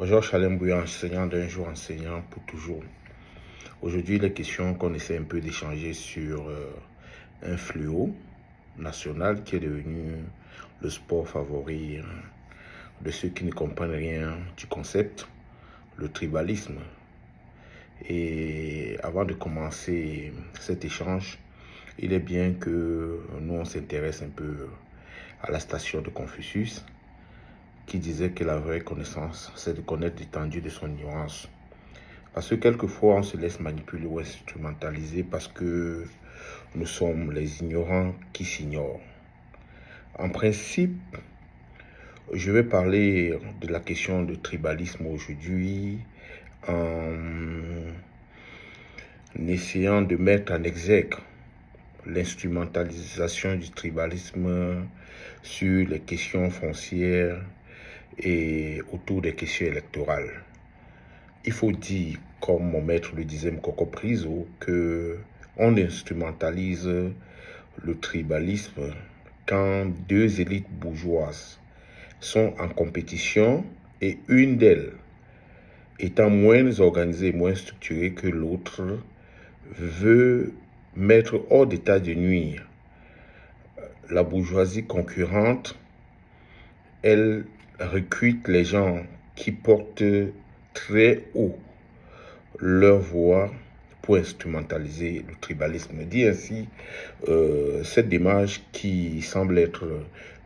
Georges Chalem-Bouya, enseignant d'un jour, enseignant pour toujours. Aujourd'hui, il est question qu'on essaie un peu d'échanger sur un fléau national qui est devenu le sport favori de ceux qui ne comprennent rien du concept, le tribalisme. Et avant de commencer cet échange, il est bien que nous on s'intéresse un peu à la station de Confucius, qui disait que la vraie connaissance, c'est de connaître l'étendue de son ignorance. Parce que quelquefois, on se laisse manipuler ou instrumentaliser parce que nous sommes les ignorants qui s'ignorent. En principe, je vais parler de la question du tribalisme aujourd'hui en essayant de mettre en exergue l'instrumentalisation du tribalisme sur les questions foncières et autour des questions électorales. Il faut dire, comme mon maître le disait, Mkoko Priso, qu'on instrumentalise le tribalisme quand deux élites bourgeoises sont en compétition et une d'elles, étant moins organisée, moins structurée que l'autre, veut mettre hors d'état de nuire la bourgeoisie concurrente. Elle recrute les gens qui portent très haut leur voix pour instrumentaliser le tribalisme. Dit ainsi, cette démarche qui semble être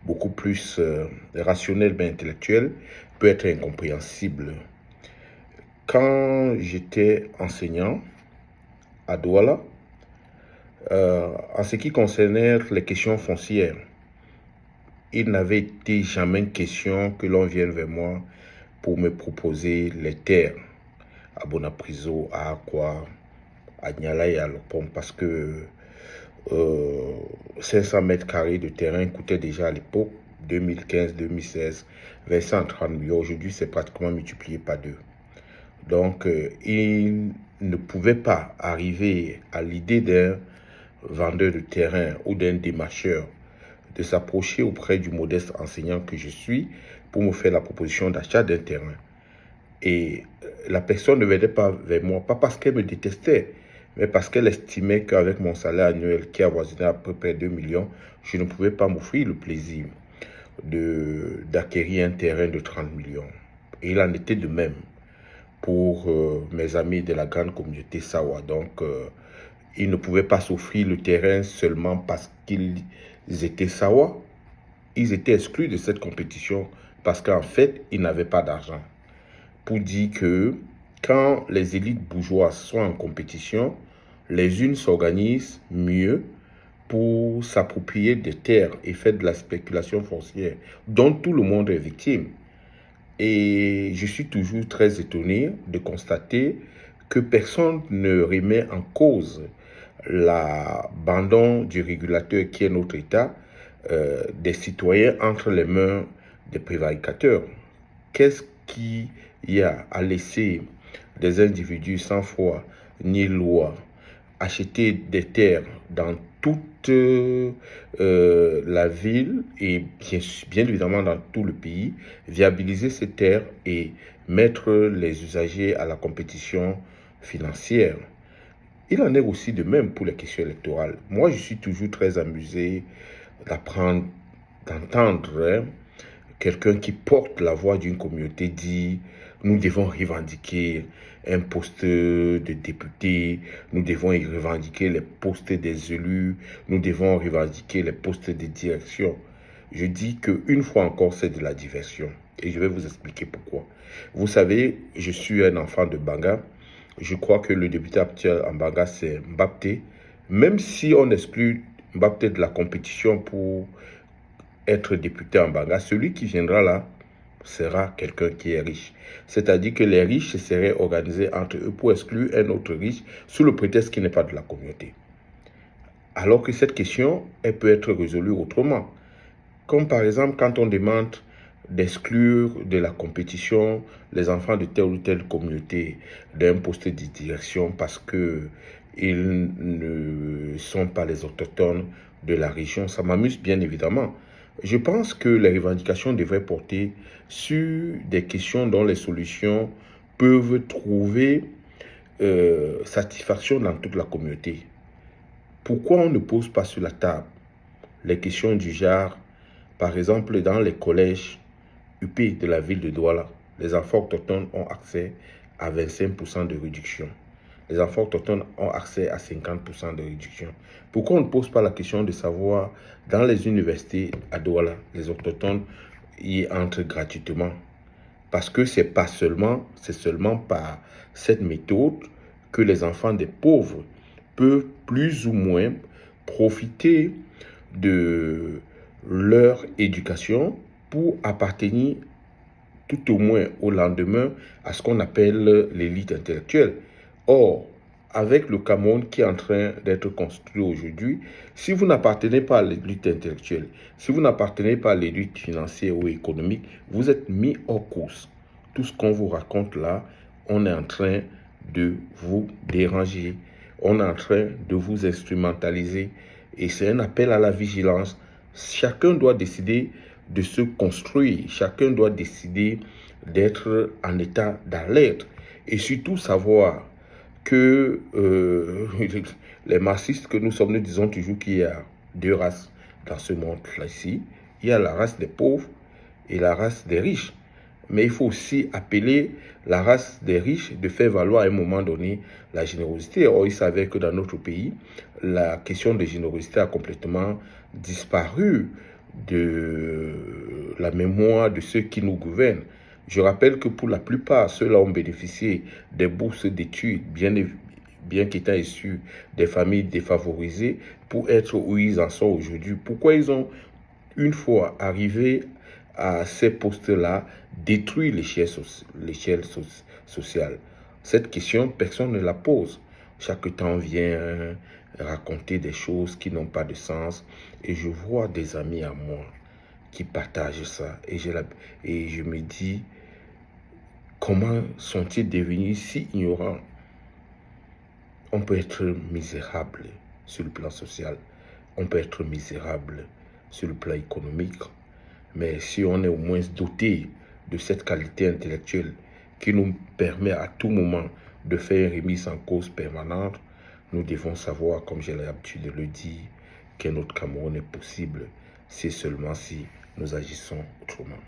beaucoup plus rationnelle mais intellectuelle peut être incompréhensible. Quand j'étais enseignant à Douala, en ce qui concernait les questions foncières, il n'avait été jamais question que l'on vienne vers moi pour me proposer les terres à Bonapriso, à Akwa, à Niala et à Lopom, parce que 500 mètres carrés de terrain coûtaient déjà à l'époque, 2015-2016, vers 130 millions. Aujourd'hui, c'est pratiquement multiplié par deux. Donc, il ne pouvait pas arriver à l'idée d'un vendeur de terrain ou d'un démarcheur de s'approcher auprès du modeste enseignant que je suis pour me faire la proposition d'achat d'un terrain. Et la personne ne venait pas vers moi, pas parce qu'elle me détestait, mais parce qu'elle estimait qu'avec mon salaire annuel qui avoisinait à peu près 2 millions, je ne pouvais pas m'offrir le plaisir d'acquérir un terrain de 30 millions. Et il en était de même pour mes amis de la grande communauté Sawa. Donc, ils ne pouvaient pas s'offrir le terrain seulement parce qu'ils étaient Sawa. Ils étaient exclus de cette compétition parce qu'en fait, ils n'avaient pas d'argent. Pour dire que quand les élites bourgeoises sont en compétition, les unes s'organisent mieux pour s'approprier des terres et faire de la spéculation foncière dont tout le monde est victime. Et je suis toujours très étonné de constater que personne ne remet en cause l'abandon du régulateur qui est notre État, des citoyens entre les mains des prévaricateurs. Qu'est-ce qui y a à laisser des individus sans foi ni loi acheter des terres dans toute la ville et bien évidemment dans tout le pays, viabiliser ces terres et mettre les usagers à la compétition financière? Il en est aussi de même pour les questions électorales. Moi, je suis toujours très amusé d'entendre quelqu'un qui porte la voix d'une communauté dire « Nous devons revendiquer un poste de député, nous devons y revendiquer les postes des élus, nous devons revendiquer les postes de direction. » Je dis qu'une fois encore, c'est de la diversion. Et je vais vous expliquer pourquoi. Vous savez, je suis un enfant de Banga. Je crois que le député actuel en Banga, c'est Mbapté. Même si on exclut Mbapté de la compétition pour être député en Banga, celui qui viendra là sera quelqu'un qui est riche. C'est-à-dire que les riches seraient organisés entre eux pour exclure un autre riche sous le prétexte qu'il n'est pas de la communauté. Alors que cette question, elle peut être résolue autrement. Comme par exemple quand on demande d'exclure de la compétition les enfants de telle ou telle communauté d'un poste de direction parce qu'ils ne sont pas les autochtones de la région. Ça m'amuse bien évidemment. Je pense que les revendications devraient porter sur des questions dont les solutions peuvent trouver satisfaction dans toute la communauté. Pourquoi on ne pose pas sur la table les questions du genre, par exemple, dans les collèges UP de la ville de Douala, les enfants autochtones ont accès à 25% de réduction. Les enfants autochtones ont accès à 50% de réduction. Pourquoi on ne pose pas la question de savoir, dans les universités à Douala, les autochtones y entrent gratuitement? Parce que c'est seulement par cette méthode que les enfants des pauvres peuvent plus ou moins profiter de leur éducation pour appartenir tout au moins au lendemain à ce qu'on appelle l'élite intellectuelle. Or, avec le Cameroun qui est en train d'être construit aujourd'hui, si vous n'appartenez pas à l'élite intellectuelle, si vous n'appartenez pas à l'élite financière ou économique, vous êtes mis hors course. Tout ce qu'on vous raconte là, on est en train de vous déranger, on est en train de vous instrumentaliser et c'est un appel à la vigilance. Chacun doit décider de se construire, chacun doit décider d'être en état d'alerte et surtout savoir que les marxistes que nous sommes, nous disons toujours qu'il y a deux races dans ce monde-là ici. Il y a la race des pauvres et la race des riches. Mais il faut aussi appeler la race des riches de faire valoir à un moment donné la générosité. Or, il s'avère que dans notre pays, la question de générosité a complètement disparu de la mémoire de ceux qui nous gouvernent. Je rappelle que pour la plupart, ceux-là ont bénéficié des bourses d'études, bien qu'étant issus des familles défavorisées, pour être où ils en sont aujourd'hui. Pourquoi ils ont, une fois arrivés à ces postes-là, détruit l'échelle sociale? Cette question, personne ne la pose. Chaque temps vient raconter des choses qui n'ont pas de sens. Et je vois des amis à moi qui partagent ça. Et je me dis, comment sont-ils devenus si ignorants? On peut être misérable sur le plan social, on peut être misérable sur le plan économique, mais si on est au moins doté de cette qualité intellectuelle qui nous permet à tout moment de faire une remise en cause permanente, nous devons savoir, comme j'ai l'habitude de le dire, qu'un autre Cameroun est possible, c'est seulement si nous agissons autrement.